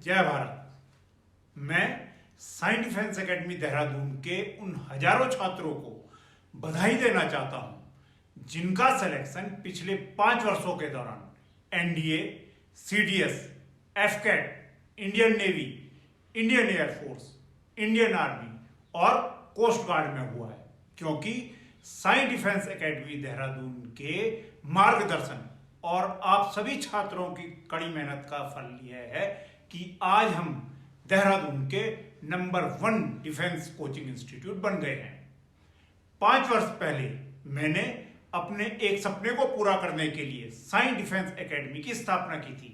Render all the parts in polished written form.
जय भारत। मैं Sai defence academy Dehradun के उन हजारों छात्रों को बधाई देना चाहता हूं जिनका सिलेक्शन पिछले 5 वर्षों के दौरान NDA, CDS, AFCAT, Indian navy, Indian air force, Indian army और कोस्ट गार्ड में हुआ है, क्योंकि साई डिफेंस एकेडमी देहरादून के मार्गदर्शन और आप सभी छात्रों की कड़ी मेहनत का फल यह है कि आज हम देहरादून के नंबर 1 डिफेंस कोचिंग इंस्टीट्यूट बन गए हैं। 5 वर्ष पहले मैंने अपने एक सपने को पूरा करने के लिए साई डिफेंस एकेडमी की स्थापना की थी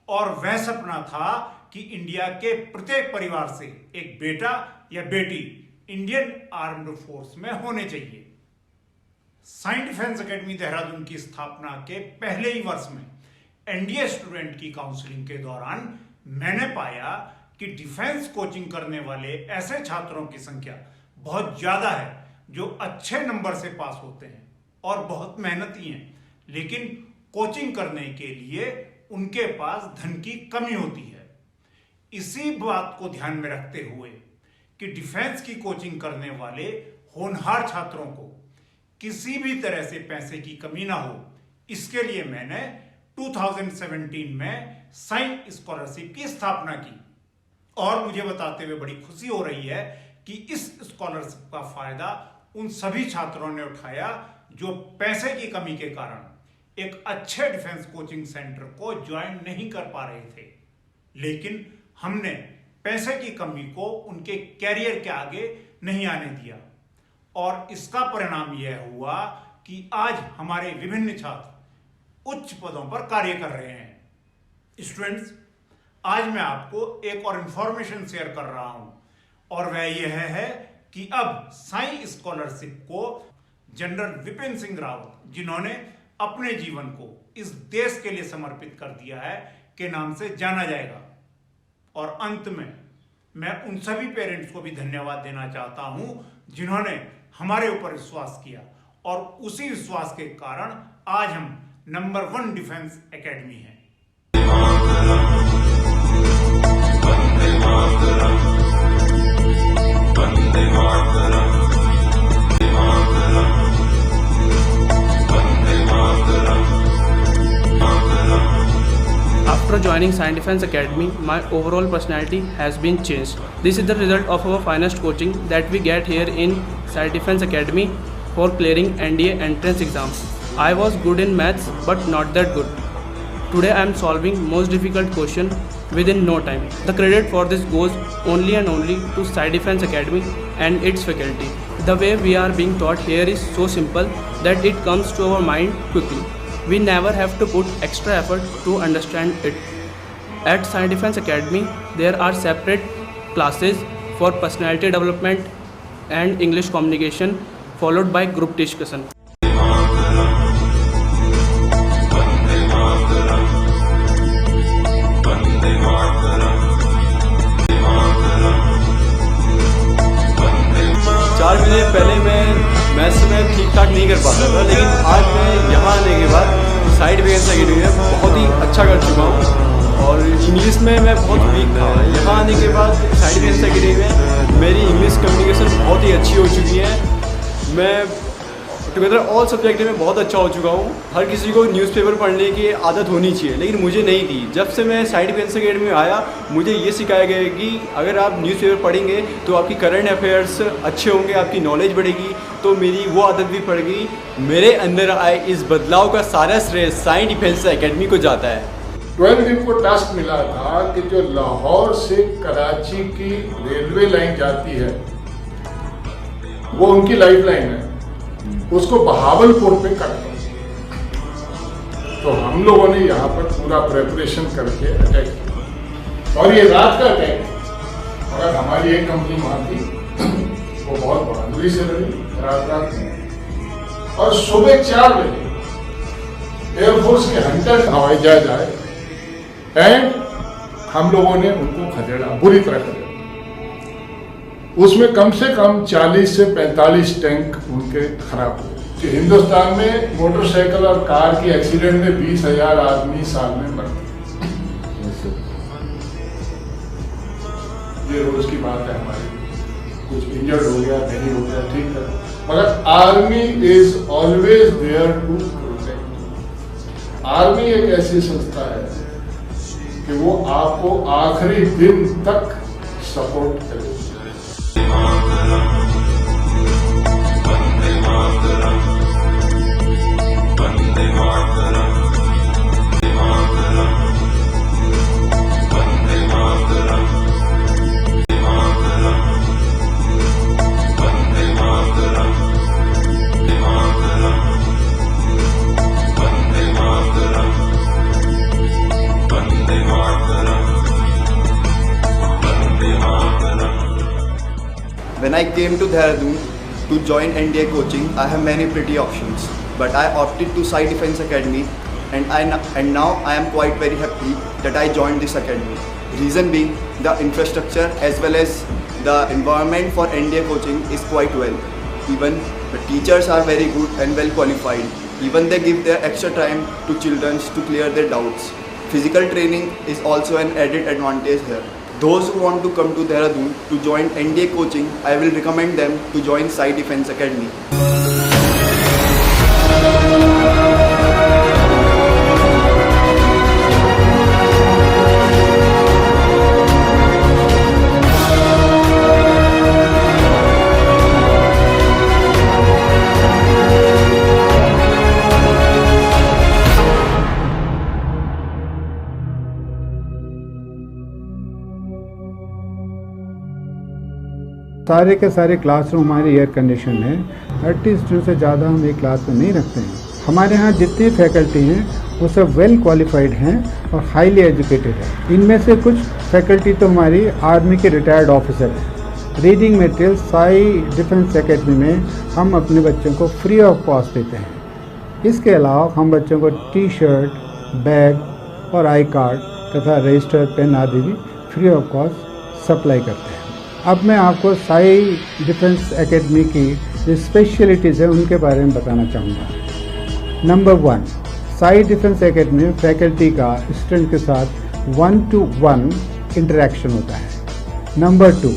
और वह सपना था कि इंडिया के प्रत्येक परिवार से एक बेटा या बेटी इंडियन आर्म्ड फोर्स में होने चाहिए। साई डिफेंस एकेडमी देहरादून की स्थापना के पहले ही वर्ष में एनडीए स्टूडेंट की काउंसलिंग के दौरान मैंने पाया कि डिफेंस कोचिंग करने वाले ऐसे छात्रों की संख्या बहुत ज्यादा है जो अच्छे नंबर से पास होते हैं और बहुत मेहनती हैं, लेकिन कोचिंग करने के लिए उनके पास धन की कमी होती है। इसी बात को ध्यान में रखते हुए कि डिफेंस की कोचिंग करने वाले होनहार छात्रों को किसी भी तरह से पैसे की कमी ना हो, इसके लिए मैंने 2017 में साई स्कॉलरशिप की स्थापना की और मुझे बताते हुए बड़ी खुशी हो रही है कि इस स्कॉलरशिप का फायदा उन सभी छात्रों ने उठाया जो पैसे की कमी के कारण एक अच्छे डिफेंस कोचिंग सेंटर को ज्वाइन नहीं कर पा रहे थे, लेकिन हमने पैसे की कमी को उनके कैरियर के आगे नहीं आने दिया और इसका परिणाम यह हुआ कि आज हमारे विभिन्न छात्र उच्च पदों पर कार्य कर रहे हैं। स्टूडेंट्स, आज मैं आपको एक और इंफॉर्मेशन शेयर कर रहा हूं और वह यह है कि अब साई स्कॉलरशिप को जनरल विपिन सिंह रावत, जिन्होंने अपने जीवन को इस देश के लिए समर्पित कर दिया है, के नाम से जाना जाएगा। और अंत में मैं उन सभी पेरेंट्स को भी धन्यवाद देना चाहता हूं जिन्होंने हमारे ऊपर विश्वास किया और उसी विश्वास के कारण आज हम नंबर 1 डिफेंस एकेडमी हैं। After joining Saint Defense Academy, my overall personality has been changed. This is the result of our finest coaching that we get here in Saint Defense Academy for clearing NDA entrance exams. I was good in maths but not that good. Today I am solving most difficult question within no time. The credit for this goes only and only to Saint Defense Academy and its faculty. The way we are being taught here is so simple that it comes to our mind quickly. We never have to put extra effort to understand it. At Saint Defense Academy, there are separate classes for personality development and English communication, followed by group discussion. पहले मैं maths में ठीक ठाक नहीं कर पाता था, लेकिन आज मैं यहाँ आने के बाद साई डिफेंस एकेडमी में बहुत ही अच्छा कर चुका हूँ और इंग्लिश में मैं बहुत वीक था। यहाँ आने के बाद साई डिफेंस एकेडमी में मेरी इंग्लिश कम्युनिकेशन बहुत ही अच्छी हो चुकी है। मैं टुगेदर ऑल सब्जेक्ट में बहुत अच्छा हो चुका हूँ। हर किसी को न्यूज़पेपर पढ़ने की आदत होनी चाहिए, लेकिन मुझे नहीं थी। जब से मैं साई डिफेंस एकेडमी में आया, मुझे ये सिखाया गया है कि अगर आप न्यूज़पेपर पढ़ेंगे तो आपकी करंट अफेयर्स अच्छे होंगे, आपकी नॉलेज बढ़ेगी। तो मेरी वो आदत भी पड़ गई। मेरे अंदर आए इस बदलाव का सारा श्रेय साई डिफेंस एकेडमी को जाता है। 12 दिन को टास्क मिला था कि जो लाहौर से कराची की रेलवे लाइन जाती है, वो उनकी लाइफ लाइन है, उसको बहावलपुर पे कट कर। तो हम लोगों ने यहाँ पर पूरा प्रेपरेशन करके अटैक किया और ये रात का अटैक, अगर हमारी एक कंपनी वहाँ थी वो बहुत बहादुरी से लड़ी रात में, और सुबह 4 बजे एयरफोर्स के हंटर हवाई जहाज आए एंड हम लोगों ने उनको खदेड़ा, बुरी तरह खदेड़ा। उसमें कम से कम 40 से 45 टैंक उनके खराब हुए। हिंदुस्तान में मोटरसाइकिल और कार की एक्सीडेंट में 20,000 आदमी साल में मरते। ये रोज की बात है हमारी, कुछ इंजर्ड हो गया नहीं हो गया ठीक है, मगर army is always there to protect. Army एक ऐसी संस्था है कि वो आपको आखिरी दिन तक सपोर्ट करेगी। When I came to Dehradun to join NDA coaching, I have many pretty options, but I opted to Sai Defence Academy, and now I am quite very happy that I joined this academy. Reason being, the infrastructure as well as the environment for NDA coaching is quite well. Even the teachers are very good and well qualified. Even they give their extra time to children to clear their doubts. Physical training is also an added advantage here. Those who want to come to Dehradun to join NDA coaching, I will recommend them to join Sai Defence Academy. सारे के सारे classroom हमारे air condition है। 30 student से ज़्यादा हम एक class में नहीं रखते हैं। हमारे यहाँ जितनी फैकल्टी हैं वो सब वेल क्वालिफाइड हैं और हाईली एजुकेटेड है। इनमें से कुछ फैकल्टी तो हमारी आर्मी के रिटायर्ड ऑफिसर हैं। Reading material Sai defence academy में हम अपने बच्चों को फ्री ऑफ कॉस्ट देते हैं। इसके अलावा हम बच्चों को टी-शर्ट, बैग और आई कार्ड तथा रजिस्टर, पेन आदि भी फ्री ऑफ कॉस्ट सप्लाई करते हैं। अब मैं आपको साई डिफेंस एकेडमी की जो स्पेशलिटीज़ है उनके बारे में बताना चाहूँगा। नंबर 1, साई डिफेंस एकेडमी में फैकल्टी का स्टूडेंट के साथ 1-to-1 इंटरेक्शन होता है। नंबर 2,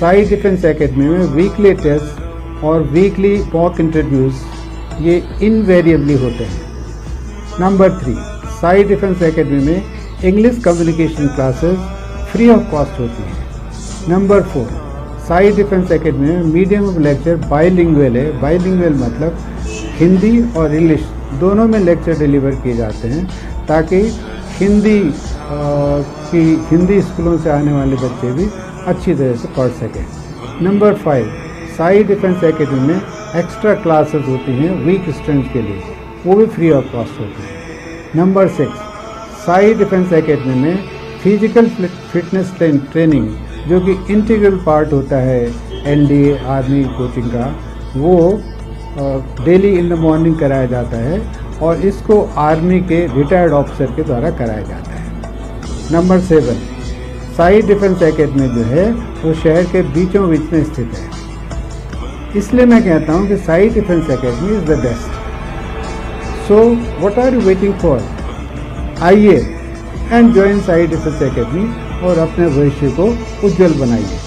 साई डिफेंस एकेडमी में वीकली टेस्ट और वीकली मॉक इंटरव्यूज़ ये इनवेरिएबली होते हैं। नंबर 3, साई डिफेंस एकेडमी में English communication classes free of cost होती हैं। नंबर 4, साई डिफेंस एकेडमी में मीडियम ऑफ लेक्चर बाइलिंगुअल है। बाइलिंगुअल मतलब हिंदी और इंग्लिश दोनों में लेक्चर डिलीवर किए जाते हैं ताकि हिंदी स्कूलों से आने वाले बच्चे भी अच्छी तरह से पढ़ सकें। नंबर 5, साई डिफेंस एकेडमी में एक्स्ट्रा क्लासेस होती हैं वीक स्टूडेंट्स के लिए, वो भी फ्री ऑफ कॉस्ट होती हैं। नंबर 6, साई डिफेंस एकेडमी में फिजिकल फिटनेस ट्रेनिंग जो कि इंटीग्रल पार्ट होता है एनडीए आर्मी कोचिंग का, वो डेली इन द मॉर्निंग कराया जाता है और इसको आर्मी के रिटायर्ड ऑफिसर के द्वारा कराया जाता है। नंबर 7, साई डिफेंस एकेडमी जो है वो शहर के बीचों बीच में स्थित है। इसलिए मैं कहता हूँ कि Sai defence academy is the best. So what are you waiting for? आइए and join Sai defence academy और अपने भविष्य को उज्जवल बनाइए।